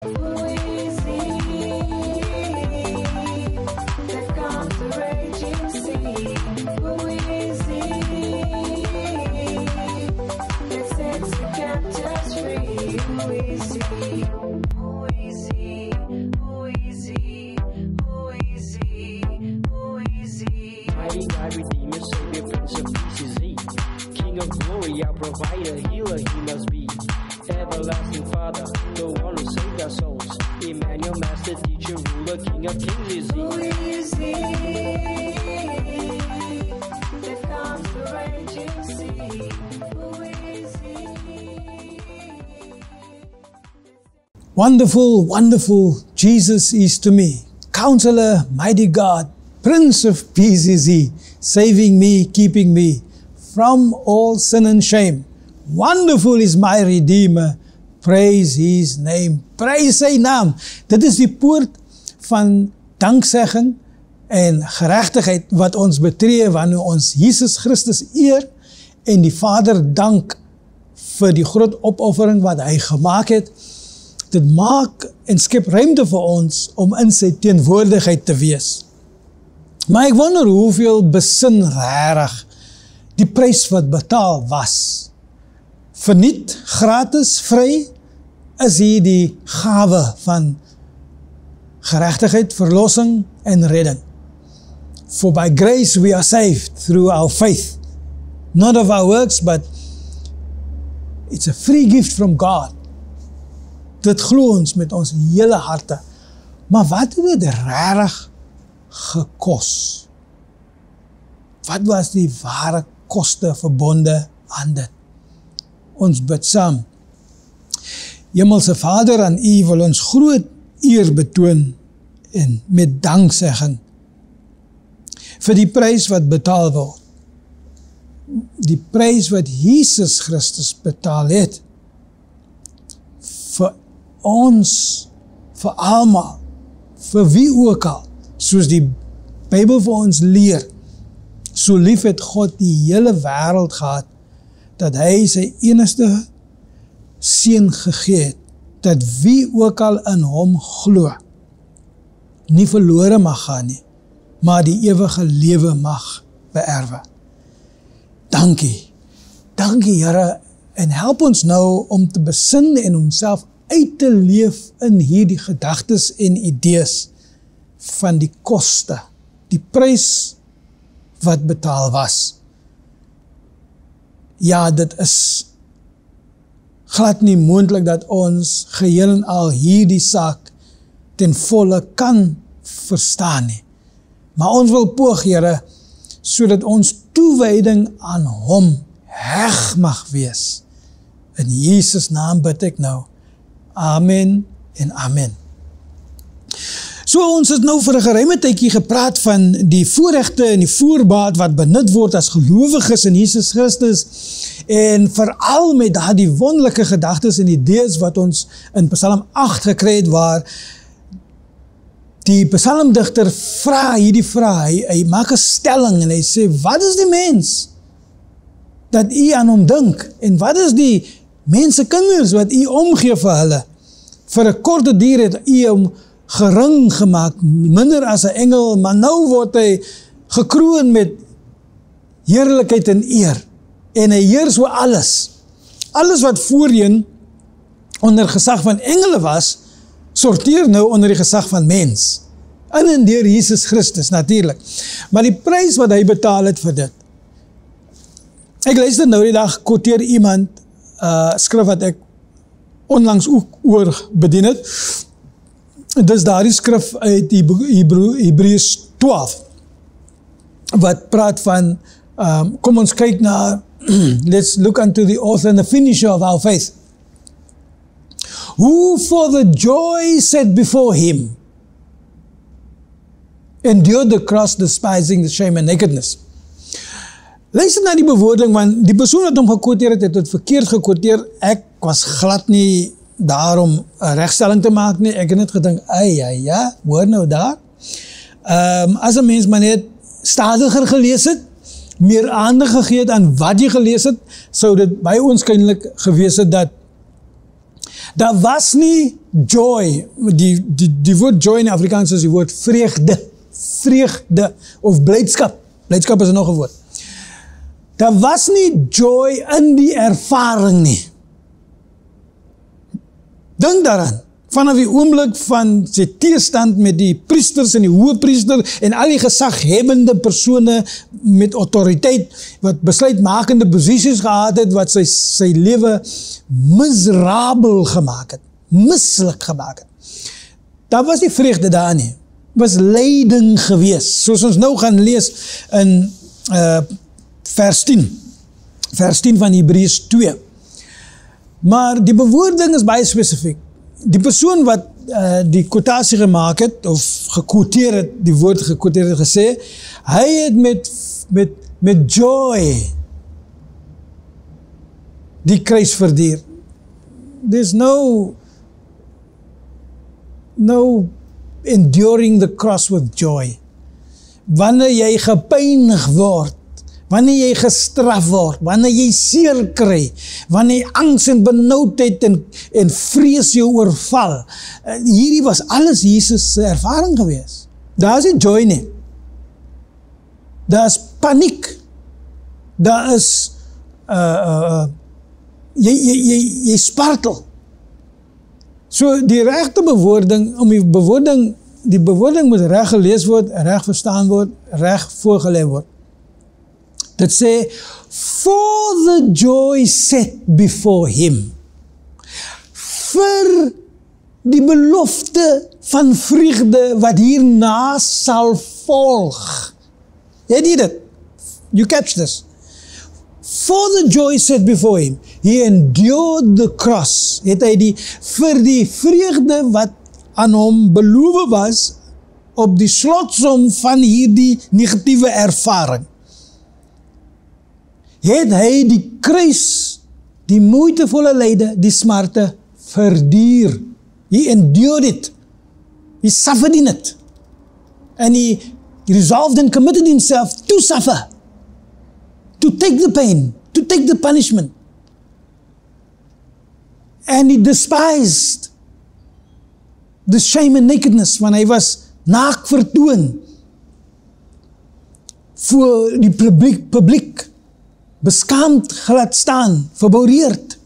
Mighty God, Redeemer, Savior, Prince of Peace is He. King of glory, our provider, healer He must be. Everlasting Father, the one who saved our souls. Emmanuel, Master, Teacher, Ruler, King of Kings is He. Who is He that calms the raging sea? Who is He? Wonderful, wonderful Jesus is to me. Counselor, mighty God, Prince of Peace is He, saving me, keeping me from all sin and shame. Wonderful is my Redeemer. Praise His name. Praise Sy naam. Dit is die poort van danksegging en geregtigheid wat ons betree wanneer ons Jesus Christus eer en die Vader dank vir die groot opoffering wat Hy gemaak het. Dit maak en skep ruimte vir ons om in Sy teenwoordigheid te wees. Maar ek wonder hoeveel besin regtig die prys wat betaal was. Verniet, gratis, vry, is hier die gawe van geregtigheid, verlossing en redding. For by grace we are saved through our faith. Not of our works, but it's a free gift from God. Dit glo ons met ons hele harte. Maar wat het dit regtig gekos? Wat was die ware koste verbonde aan dit? Ons bid saam. Hemelse Vader, aan U wil ons groot eer betoon en met danksegging vir die prys wat betaal word. Die prys wat Jesus Christus betaal het vir ons, vir almal, vir wie ook al, soos die Bybel vir ons leer. So lief het God die hele wêreld gehad, dat Hy Sy enigste Seun gegee het, dat wie ook al in Hom glo, nie verlore mag gaan nie, maar die ewige lewe mag beerwe. Dankie, Here, en help ons nou om te besin en homself uit te leef in hierdie gedagtes en idees van die koste, die prys wat betaal was. Ja, dit is glad nie moontlik dat ons geheel en al hierdie saak ten volle kan verstaan nie. Maar ons wil poog, Here, sodat ons toewyding aan Hom heg mag wees. In Jesus naam bid ek nou. Amen en amen. So ons het nou vir 'n geruime tydjie gepraat van die voorregte en die voorbaat wat benut word as gelowiges in Jesus Christus en veral met daardie wonderlike gedagtes en idees wat ons in Psalm 8 gekry het waar die psalmdigter vra hierdie vraag, hy maak 'n stelling en hy sê, wat is die mens dat u aan hom dink en wat is die mense kinders wat u omgee vir hulle? Vir 'n korte duur het u hom gering gemaak, minder as 'n engel, maar nou word hy gekroon met heerlikheid en eer. En hy heers oor alles. Alles wat voorheen onder gesag van engele was, sorteer nou onder die gesag van mens. In en deur Jesus Christus, natuurlik. Maar die prys wat hy betaal het vir dit. Ek luister nou die dag, quoteer iemand, skrif wat ek onlangs ook oor bedien het. Dis daardie skrif uit Hebreërs 12, wat praat van, kom ons kyk na, let's look unto the author and the finisher of our faith, who for the joy set before him, endured the cross, despising the shame and nakedness. Luister na die bewoording, want die persoon wat hom gekwoteer het het verkeerd gekwoteer, ek was glad nie daarom 'n regstelling te maak nie, ek het net gedink, ja, hoor nou daar, as 'n mens maar net stadiger gelees het, meer aandag gegee het aan wat jy gelees het, sou dit baie onskynlik gewees het dat Daar was nie joy, die woord joy in Afrikaans is die woord vreugde, of blydskap. Blydskap is nog 'n woord. Daar was nie joy in die ervaring nie. Dink daaraan, vanaf die oomblik van sy teestand met die priesters en die hoëpriester en al die gezaghebbende persone met autoriteit, wat besluitmakende posisies gehad het, wat sy lewe miserabel gemaakt het, misselijk gemaakt het. Daar was die vreugde daar nie, was lyding gewees, soos ons nou gaan lees in vers 10 van Hebreërs 2. Maar die bewoording is baie spesifiek. Die persoon wat die quotatie gemaakt het, of gekwoteer het, die woord gekwoteer het gesê, hy het met joy die kruis verduur. There's no enduring the cross with joy. Wanneer jy gepynig word, wanneer jy gestraf word, wanneer jy seer kry, wanneer angs en benoudheid en vrees jou oorval, hierdie was alles Jesus' ervaring gewees. Daar is nie joy nie. Daar is paniek. Daar is jy spartel. So die regte bewoording, die bewoording moet reg gelees word, reg verstaan word, reg voorgelê word. Dit sê, for the joy set before him. Vir die belofte van vreugde wat hierna sal volg. Jy weet dit? You catch this? For the joy set before him, he endured the cross. Het hy vir die vreugde wat aan hom beloof was, op die slotsom van hierdie negatiewe ervaring, het hy die kruis, die moeitevolle lyde, die smarte verduur. He endured it. He suffered in it. And he resolved and committed himself to suffer. To take the pain, to take the punishment. And he despised the shame and nakedness, want hy was naak vertoon voor die publiek, beskaamd gelaat staan, verboureerd.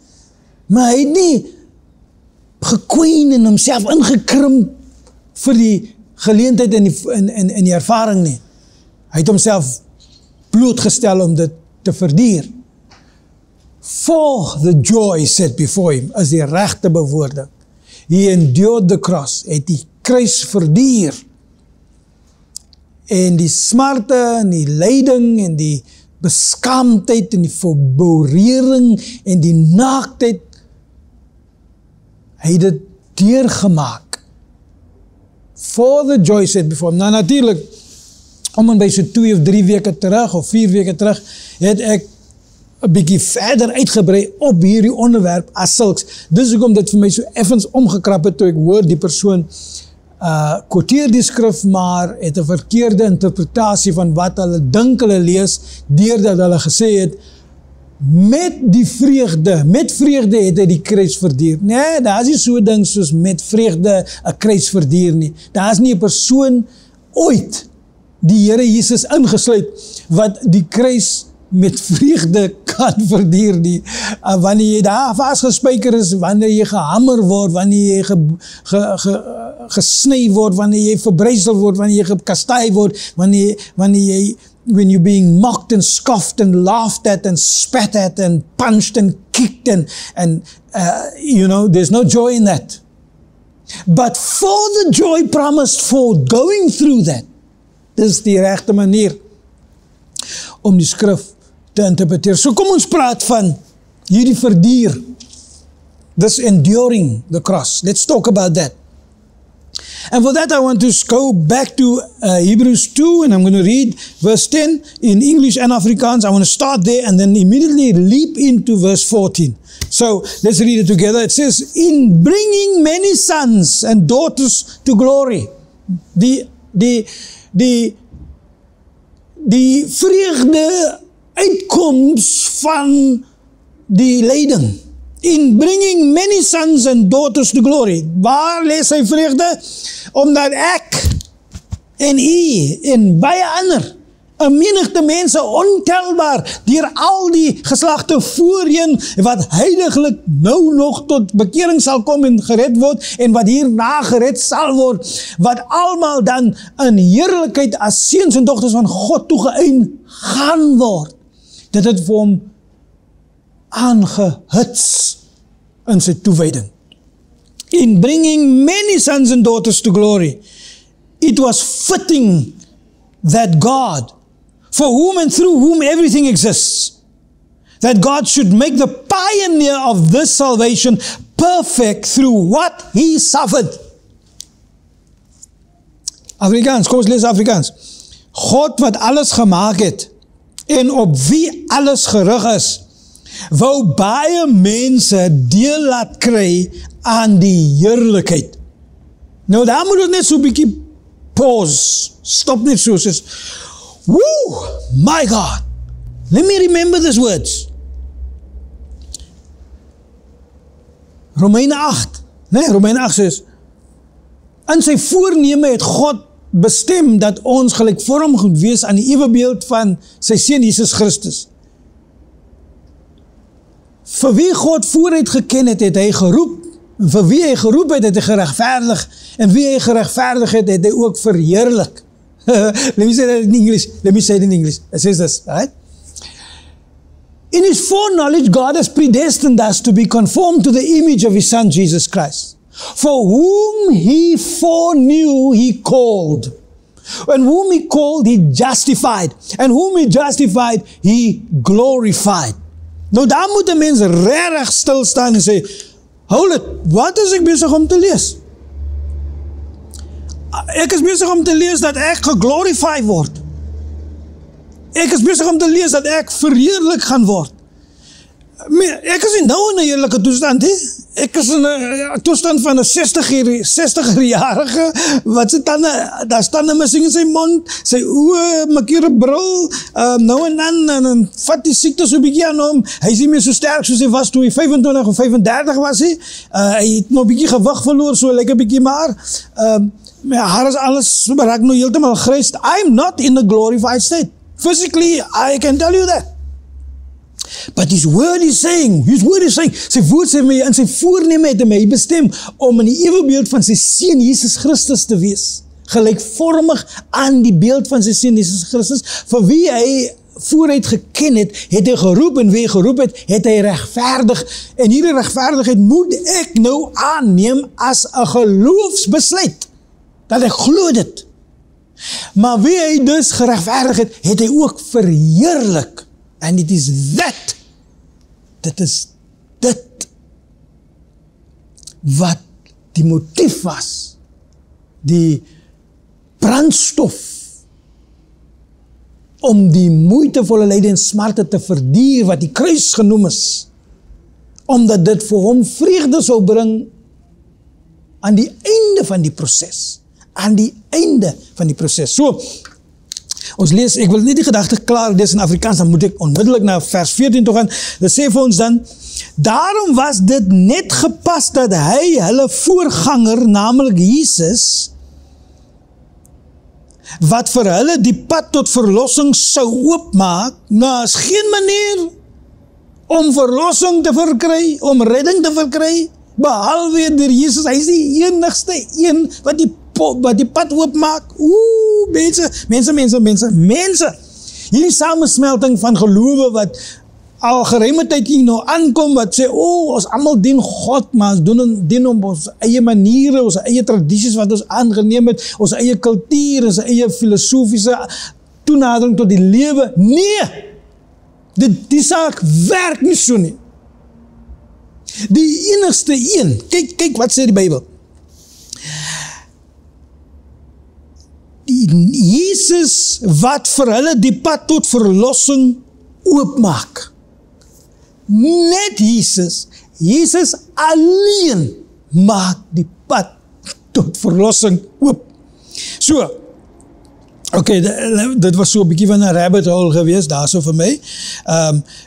Maar hy het nie gekwyn en homself ingekrimp vir die geleentheid en die ervaring nie. Hy het homself blootgestel om dit te verduur. For the joy set before him, is die regte bewoording. He endured the cross, het die kruis verduur. En die smarte en die lyding en die beskaamdheid en die verbourering en die naaktheid, hy het dit deurgemaak. For the joy set before him. Nou natuurlijk, om en by so 2 of 3 weke terug, of 4 weke terug, het ek 'n bietjie verder uitgebrei op hierdie onderwerp as sulks. Dis hoekom dit vir my so effens omgekrap het, toe ek hoor die persoon quoteer die skrif, maar het 'n verkeerde interpretasie van wat hulle dink hulle lees, deurdat hulle gesê het, met vreugde het hy die kruis verduur. Nee, daar is nie so ding soos met vreugde 'n kruis verduur nie. Daar is nie 'n persoon ooit, die Here Jesus ingesluit, wat die kruis met vreugde kan verduur nie. Wanneer jy daar vasgespijker is, wanneer jy gehamer word, wanneer jy gesny word, wanneer jy verbrysel word, wanneer jy gekastaai word, when you're being mocked and scoffed and laughed at and spat at and punched and kicked and there's no joy in that. But for the joy promised for going through that, dis die regte manier om die skrif te interpreteer. So kom ons praat van hierdie verduur, this enduring the cross. Let's talk about that. And for that I want to go back to Hebrews 2, and I'm going to read verse 10 in English and Afrikaans. I want to start there and then immediately leap into verse 14. So let's read it together. It says, in bringing many sons and daughters to glory. Die vreugde uitkoms van die lyding in bringing many sons and daughters to glory. Waar lê sy vreugde? Omdat ek en u en baie ander, 'n menigte mense ontelbaar deur al die geslagte voorheen wat heiliglik nou nog tot bekering sal kom en gered word en wat hierna gered sal word, wat almal dan in heerlikheid as seuns en dogters van God toegeëien gaan word. Dit het vir hom aangehits in sy toewyding. In bringing many sons and daughters to glory, it was fitting that God, for whom and through whom everything exists, that God should make the pioneer of this salvation perfect through what he suffered. Afrikaans, kom ons lees Afrikaans. God wat alles gemaak het en op wie alles gerig is, wou baie mense deel laat kry aan die heerlikheid. Nou daar moet ons net so 'n bietjie pause, stop net so, says, woo, my God, let me remember these words. Romeine 8, Romeine 8 says, in sy voorneme het God bestem dat ons gelykvormig moet wees aan die ewebeeld van sy seun Jesus Christus. Vir wie God vooruit geken het, het hy geroep, en vir wie hy geroep het, het hy geregverdig, en wie hy geregverdig het, het hy ook verheerlik. Let me say that in English. Let me say it in English. It says this, right? In his foreknowledge, God has predestined us to be conformed to the image of his Son, Jesus Christ. For whom he foreknew, he called. And whom he called, he justified. And whom he justified, he glorified. Nou daar moet 'n mens regtig stil staan en sê, hold it, wat is ek besig om te lees? Ek is besig om te lees dat ek geglorify word. Ek is besig om te lees dat ek verheerlik gaan word. Ek is nie nou in 'n heerlike toestand, he. Ek is in 'n toestand van 'n 60-jarige, wat sy tande, daar tande missing in sy mond, sy oë, maak 'n bril, nou en dan vat die siekte so 'n bietjie aan hom, hy is nie meer so sterk soos hy was toe hy 25 of 35 was, hy het nog 'n bietjie gewig verloor, so lyk 'n bietjie maar, my haar is alles, raak nou heeltemal grys. I'm not in a glorified state. Physically, I can tell you that. But his word is saying, sy woord sê my, in sy voorneme het hy bestem, om in die ewebeeld van sy seun Jesus Christus te wees, gelykvormig aan die beeld van sy seun Jesus Christus, vir wie hy vooruit geken het, het hy geroep, en wie hy geroep het hy regverdig, en hierdie regverdigheid moet ek nou aanneem as 'n geloofsbesluit, dat ek glo dit. Maar wie hy dus geregverdig het, het hy ook verheerlik. And it is that, dit is dit, wat die motief was, die brandstof, om die moeitevolle lyding en smarte te verduur, wat die kruis genoem is, omdat dit vir hom vreugde sou bring, aan die einde van die proses, So, ons lees, ek wil net die gedagte klaar lees in Afrikaans, dan moet ek onmiddellik na vers 14 toe gaan. Dit sê vir ons dan, daarom was dit net gepas dat hy hulle voorganger, naamlik Jesus, wat vir hulle die pad tot verlossing sou oopmaak, nou is geen manier om verlossing te verkry, om redding te verkry, behalwe deur Jesus. Hy is die enigste een wat die pad oopmaak. Mense. Hierdie samensmelting van gelowe wat al geruime tyd hier nou aankom, wat sê, ons almal dien God, maar ons dien om ons eie maniere, ons eie tradisies wat ons aangeneem het, ons eie kultuur, ons eie filosofiese toenadering tot die lewe. Nee, die saak werk nie so nie. Die enigste een, kyk wat sê die Bybel. Jesus wat vir hulle die pad tot verlossing oopmaak. Net Jesus alleen maak die pad tot verlossing oop. So, Okay, dit was so 'n bietjie van 'n rabbit hole geweest daarso vir my.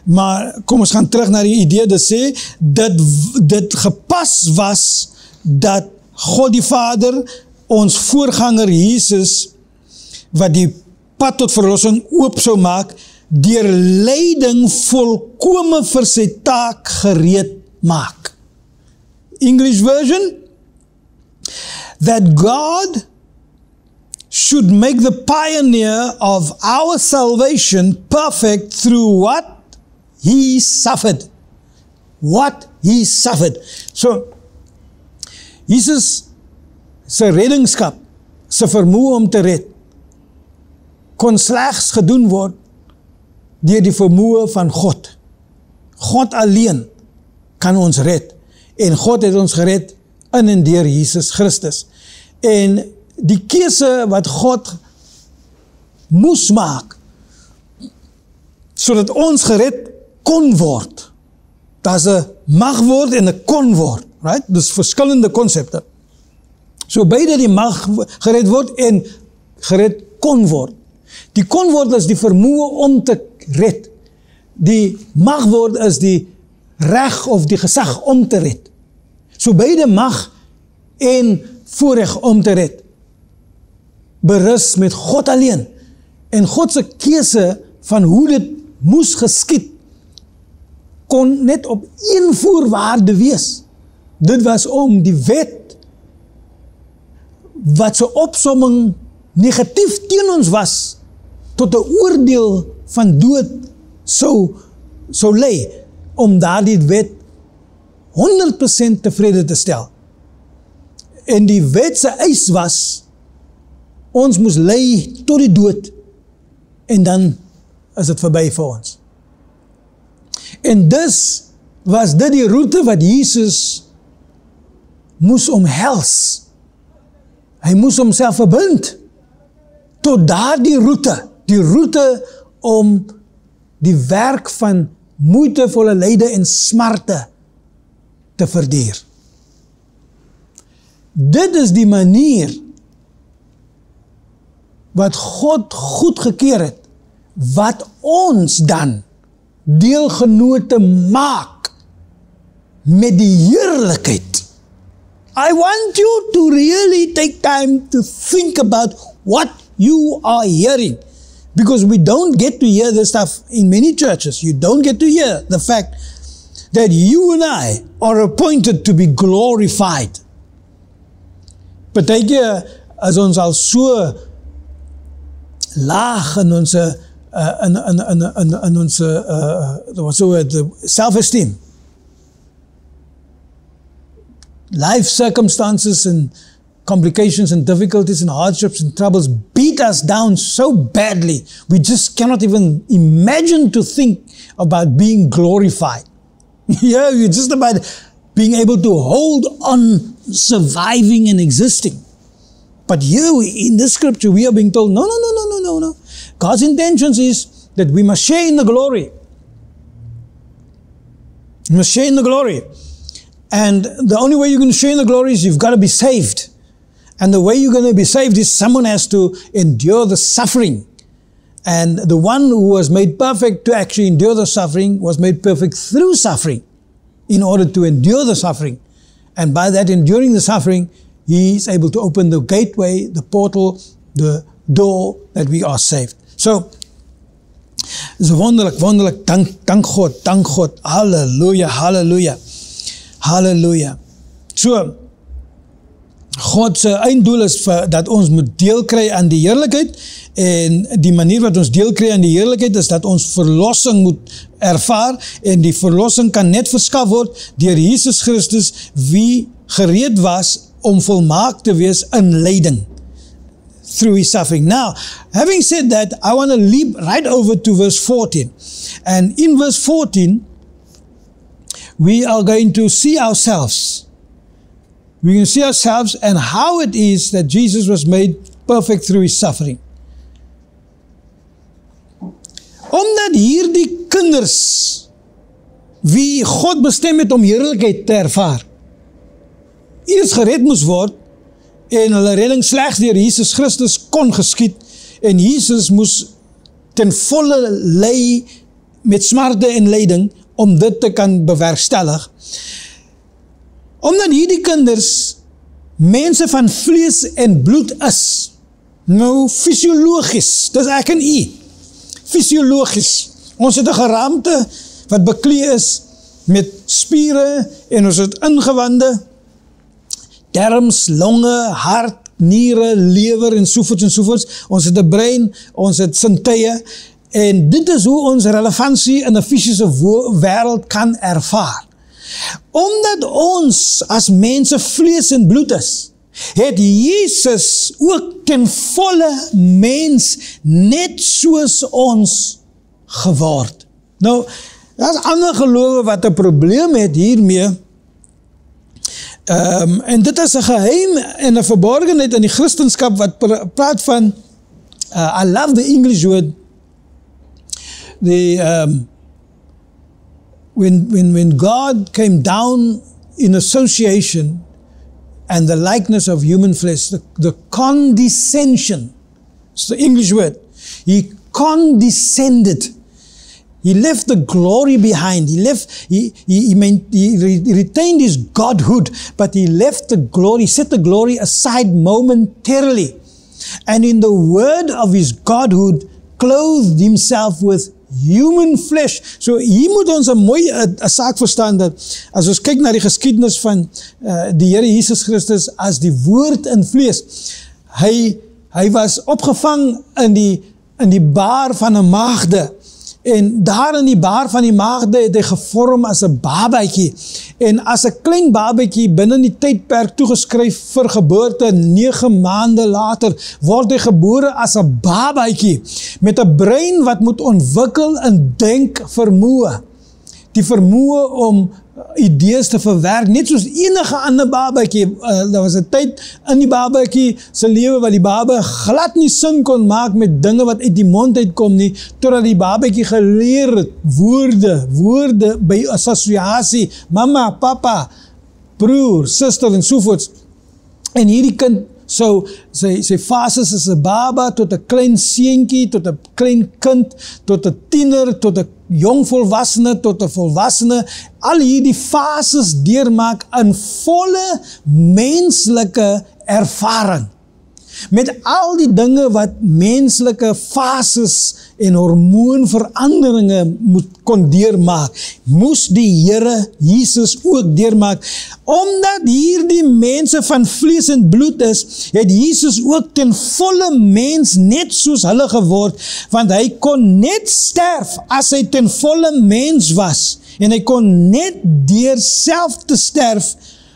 Maar kom ons gaan terug na die idee dat sê dit gepas was dat God die Vader ons voorganger Jesus wat die pad tot verlossing oop sou maak deur lyding volkome vir sy taak gereed maak. English version, that God should make the pioneer of our salvation perfect through what he suffered. What he suffered. So, Jesus sy reddingskap, sy vermoë om te red, kon slegs gedoen word deur die vermoë van God. God alleen kan ons red. En God het ons gered in en deur Jesus Christus. En die keuse wat God moes maak, sodat ons gered kon word. Daar's 'n mag word en 'n kon word, right? Dus verskillende konsepte. So beide die mag gered word en gered kon word. Die kon word is die vermoë om te red. Die mag word is die reg of die gesag om te red. So beide mag en voorreg om te red berus met God alleen. En God se keuse van hoe dit moes geskied kon net op een voorwaarde wees. Dit was om die wet wat se opsomming negatief teen ons was tot 'n oordeel van dood sou lei, om daardie wet 100% tevrede te stel. En die wet se eis was, ons moes lei tot die dood, en dan is dit verby vir ons. En dus was dit die roete wat Jesus moes omhels. Hy moes homself verbind tot daardie roete, die roete om die werk van moeitevolle lyde en smarte te verduur. Dit is die manier wat God goedgekeur het, wat ons dan deelgenote maak met die heerlikheid. I want you to really take time to think about what you are hearing. Because we don't get to hear this stuff in many churches. You don't get to hear the fact that you and I are appointed to be glorified. Partykeer is ons al so laag in ons self-esteem. Life circumstances and complications and difficulties and hardships and troubles beat us down so badly, we just cannot even imagine to think about being glorified. Yeah, it's just about being able to hold on, surviving and existing. But here in this scripture, we are being told, no. God's intentions is that we must share in the glory. We must share in the glory. And the only way you're going to share in the glory is you've got to be saved. And the way you're going to be saved is someone has to endure the suffering. And the one who was made perfect to actually endure the suffering was made perfect through suffering in order to endure the suffering. And by that enduring the suffering, he is able to open the gateway, the portal, the door that we are saved. So, is wonderlik. Dank God. Hallelujah. So, God se einddoel is dat ons moet deel kry aan die heerlikheid, en die manier wat ons deel kry aan die heerlikheid is dat ons verlossing moet ervaar, en die verlossing kan net verskaf word deur Jesus Christus, wie gereed was om volmaak te wees in lyding through his suffering. Now, having said that, I want to leap right over to verse 14. And in verse 14, we are going to see ourselves. We can see ourselves and how it is that Jesus was made perfect through his suffering. Omdat hierdie kinders, wie God bestem het om heerlikheid te ervaar, eers gered moes word, en hulle redding slegs deur Jesus Christus kon geskied, En Jesus moes ten volle ly met smarte en lyding om dit te kan bewerkstellig. Omdat hierdie kinders mense van vlees en bloed is, nou fisiologies, dis ek en u, fisiologies, ons het 'n geraamte wat beklee is met spiere en ons het ingewande, darms, longe, hart, niere, lewer en sovoorts, ons het 'n brein, ons het sintuie, en dit is hoe ons relevantie in 'n fisiese wêreld kan ervaar. Omdat ons as mense vlees en bloed is, het Jesus ook ten volle mens net soos ons geword. Nou, daar is ander gelowe wat 'n probleem het hiermee, en dit is 'n geheim en 'n verborgenheid in die Christendom wat praat van, I love the English word, when God came down in association and the likeness of human flesh, the condescension, it's the English word, he condescended. He left the glory behind. He retained his godhood, but he left the glory, set the glory aside momentarily. And in the word of his godhood, clothed himself with human flesh. So hier moet ons 'n mooi saak verstaan dat as ons kyk na die geskiedenis van die Here Jesus Christus as die woord in vlees, hy was opgevang in die baar van 'n maagde. En daar in die baar van die maagde het hy gevorm as 'n babatjie. En as 'n klein babatjie binne die tydperk toegeskryf vir geboorte, 9 maande later word hy gebore as 'n babatjie met 'n brein wat moet ontwikkel in denkvermoë. Die vermoë om idees te verwerk, net soos enige ander babatjie. Daar was 'n tyd in die babatjie se lewe wat die baba glad nie sin kon maak met dinge wat uit die mond uitkom nie, totdat die babatjie geleer het, woorde by assosiasie, mama, papa, broer, suster en sovoorts. En hierdie kind, sy fases is 'n baba, tot 'n klein seentjie, tot 'n klein kind, tot 'n tiener, tot 'n jong volwassene, tot 'n volwassene, al hierdie fases deurmaak in volle menslike ervaring. Met al die dinge wat menslike fases en hormoonveranderinge kon deurmaak, moes die Here Jesus ook deurmaak. Omdat hierdie mense van vlees en bloed is, het Jesus ook ten volle mens net soos hulle geword, want hy kon net sterf as hy ten volle mens was, en hy kon net deur self te sterf,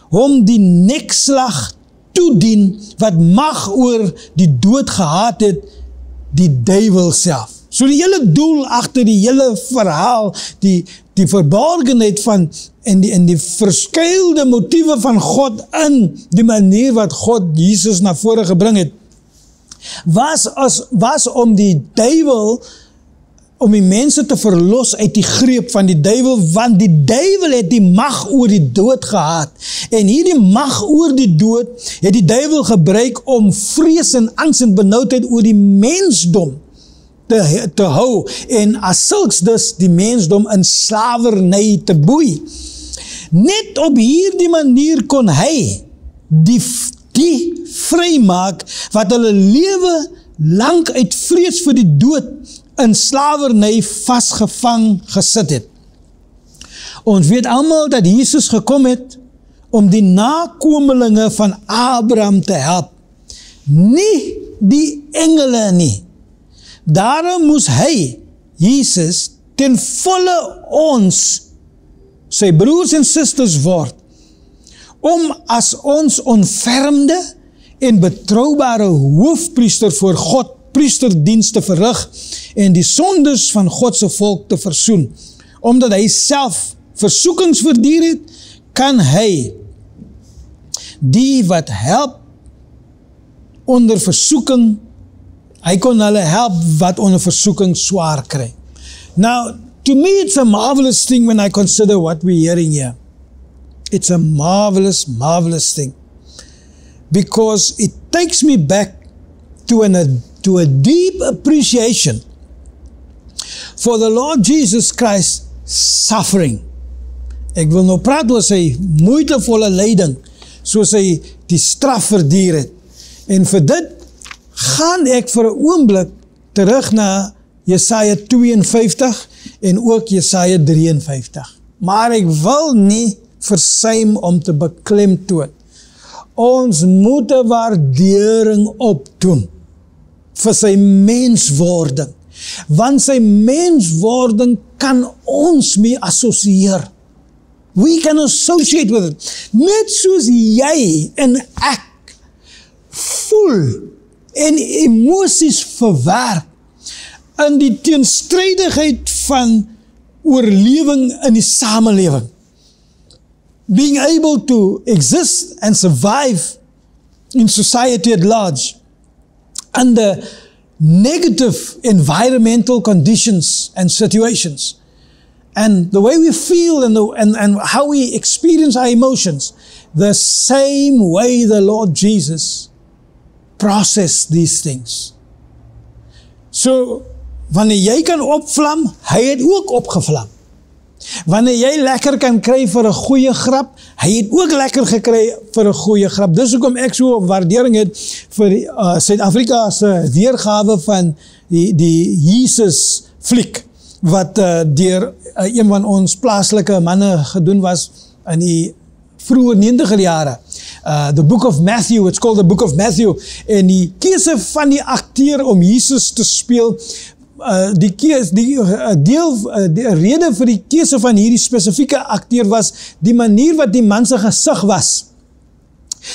hom die nekslag toedien, wat mag oor die dood gehad het, die duiwel self. So die hele doel agter die hele verhaal, die verborgenheid van, en die verskuilde motiewe van God in die manier wat God Jesus na vore gebring het, was om die duiwel, om die mense te verlos uit die greep van die duiwel, want die duiwel het die mag oor die dood gehad. En hierdie mag oor die dood het die duiwel gebruik om vrees en angs en benoudheid oor die mensdom te hou, en as sulks dus die mensdom in slawerny te boei. Net op hierdie manier kon hy die vrymaak wat hulle lewe lang uit vrees vir die dood in slawerny vasgevang gesit het. Ons weet almal dat Jesus gekom het om die nakomelinge van Abraham te help, nie die engele nie. Daarom moes hy, Jesus, ten volle ons, sy broers en susters word, om as ons onfermde en betroubare hoofpriester voor God priesterdienst te verrig en die sondes van Godse volk te versoen. Omdat hy self versoekings verduur het, kan hy die wat help onder versoeking, hy kon hulle help wat onder versoeking swaar kry. Now, to me it's a marvelous thing when I consider what we're hearing here. It's a marvelous, marvelous thing. Because it takes me back to an to a deep appreciation for the Lord Jesus Christ's suffering. Ek wil nou praat oor sy moeitevolle lyding, soos hy die straf verduur het. En vir dit gaan ek vir 'n oomblik terug na Jesaja 52 en ook Jesaja 53. Maar ek wil nie versuim om te beklemtoon. Ons moet 'n waardering opdoen vir sy menswording. Want sy menswording kan ons mee assosieer. We can associate with it. Net soos jy en ek voel en emosies verwerk in die teenstrydigheid van oorlewing in die samelewing. Being able to exist and survive in society at large under negative environmental conditions and situations. And the way we feel and how we experience our emotions, the same way the Lord Jesus processed these things. So, wanneer jy kan opvlam, hy het ook opgevlam. Wanneer jy lekker kan kry vir 'n goeie grap, hy het ook lekker gekry vir 'n goeie grap. Dis hoekom ek so 'n waardering het vir Suid-Afrika se weergawe van die Jesus fliek, wat deur een van ons plaaslike manne gedoen was in die vroeë 90er jare. The Book of Matthew, it's called the Book of Matthew, en die keuse van die akteur om Jesus te speel, die rede vir die keuse van hierdie spesifieke akteur was die manier wat die man se gesig was.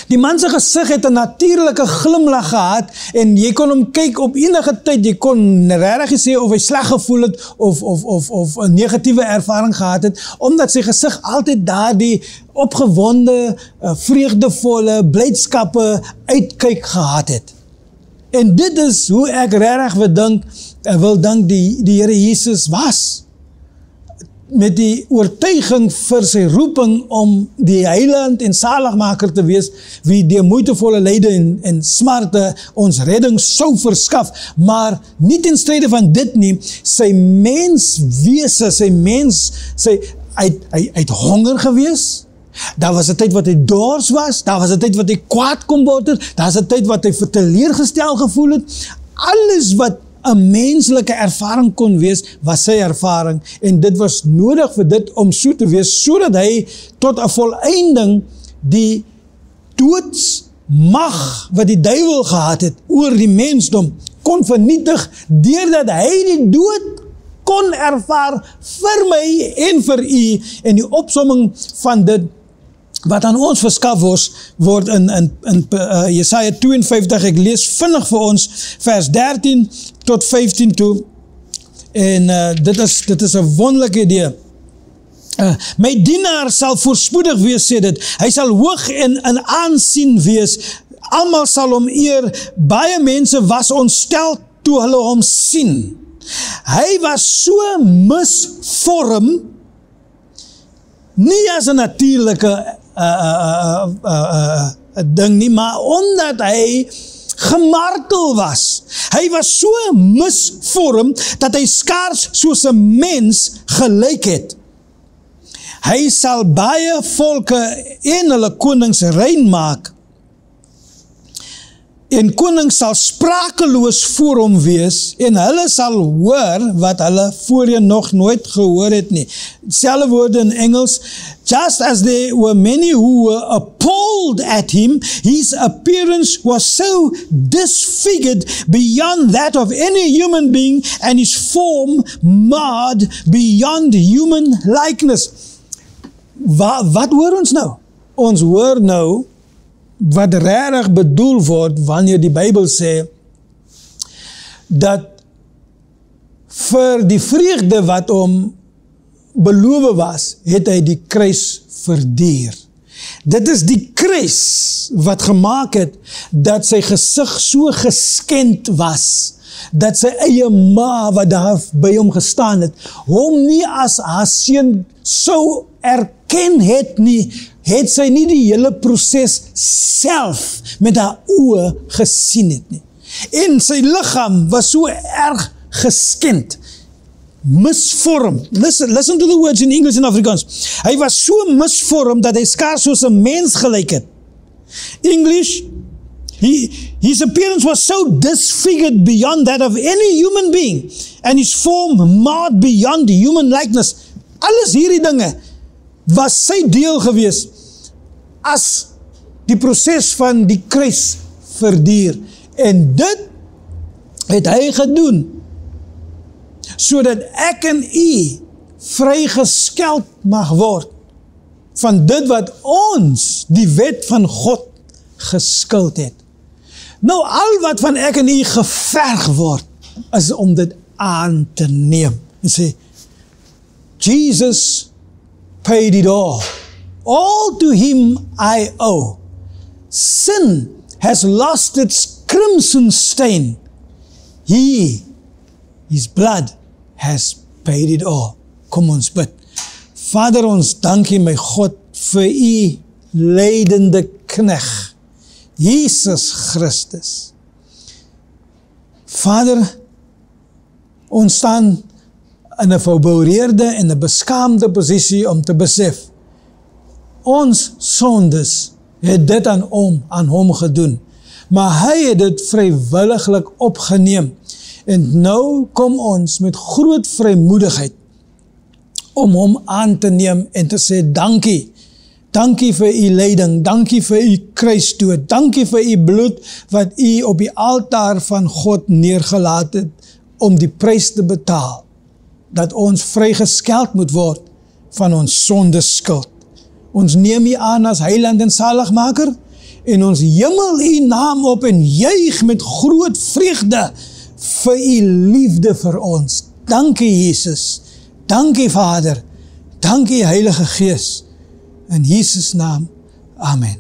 Die man se gesig het 'n natuurlike glimlag gehad en jy kon hom kyk op enige tyd, jy kon regtig sê of hy sleg gevoel het of 'n negatiewe ervaring gehad het, omdat sy gesig altyd daardie opgewonde, vreugdevolle, blydskappe uitkyk gehad het. En dit is hoe ek regtig wil dink die Here Jesus was. Met die oortuiging vir sy roeping om die heiland en saligmaker te wees, wie deur moeitevolle lyde en smarte ons redding sou verskaf, maar nie ten stryde van dit nie, sy menswese, hy het honger gewees, daar was 'n tyd wat hy dors was, daar was 'n tyd wat hy kwaad kon word het, daar was 'n tyd wat hy teleurgestel gevoel het, alles wat 'n menslike ervaring kon wees, was sy ervaring, en dit was nodig vir dit om so te wees, sodat hy tot 'n volëinding die doodsmag wat die duiwel gehad het oor die mensdom kon vernietig, deurdat hy die dood kon ervaar vir my en vir u, en die opsomming van dit wat aan ons verskaf word in Jesaja 52, ek lees vinnig vir ons vers 13 tot 15 toe, en dit is 'n wonderlike idee. My dienaar sal voorspoedig wees, sê dit, hy sal hoog en in aansien wees, almal sal hom eer, baie mense was ontstel toe hulle hom sien. Hy was so misvorm, nie as 'n natuurlike ding nie, maar omdat hy gemartel was. Hy was so misvorm, dat hy skaars soos 'n mens gelyk het. Hy sal baie volke en hulle konings rein maak, en konings sal sprakeloos voor hom wees, en hulle sal hoor wat hulle voorheen nog nooit gehoor het nie. Selfe woorde in Engels, just as there were many who were appalled at him, his appearance was so disfigured beyond that of any human being, and his form marred beyond human likeness. Wat hoor ons nou? Ons hoor nou wat regtig bedoel word wanneer die Bybel sê dat vir die vreugde wat hom beloof was, het hy die kruis verduur. Dit is die kruis wat gemaak het dat sy gesig so geskend was, dat sy eie ma wat daar by hom gestaan het, hom nie as haar seun sou erken het nie, het sy nie die hele proses self met haar oë gesien het nie. En sy liggaam was so erg geskend, misvormd. Listen to the words in English and Afrikaans. Hy was so misvormd dat hy skaars soos 'n mens gelyk het. English, his appearance was so disfigured beyond that of any human being, and his form marred beyond human likeness. Alles hierdie dinge was sy deel gewees as die proses van die kruis verduur. En dit het hy gedoen sodat ek en u vrygeskeld mag word van dit wat ons, die wet van God, geskuld het. Nou, al wat van ek en u geverg word, is om dit aan te neem. En sê, Jesus paid it all. All to him I owe. Sin has lost its crimson stain. His blood has paid it all. Kom ons bid. Vader, ons dankie my God vir u lydende knegt, Jesus Christus. Vader, ons staan in 'n verboureerde en 'n beskaamde posisie om te besef, ons sondes het dit aan hom gedoen, maar hy het dit vrywilliglik opgeneem. En nou kom ons met groot vrymoedigheid om hom aan te neem en te sê dankie. Dankie vir u lyding, dankie vir u kruisdood, dankie vir u bloed wat u op die altaar van God neergelaat het om die prys te betaal, dat ons vrygeskeld moet word van ons sondeskuld. Ons neem u aan as heiland en zaligmaker en ons hemel u naam op en juig met groot vreugde vir u liefde vir ons. Dankie Jesus, dankie Vader, dankie Heilige Gees. In Jesus' naam, Amen.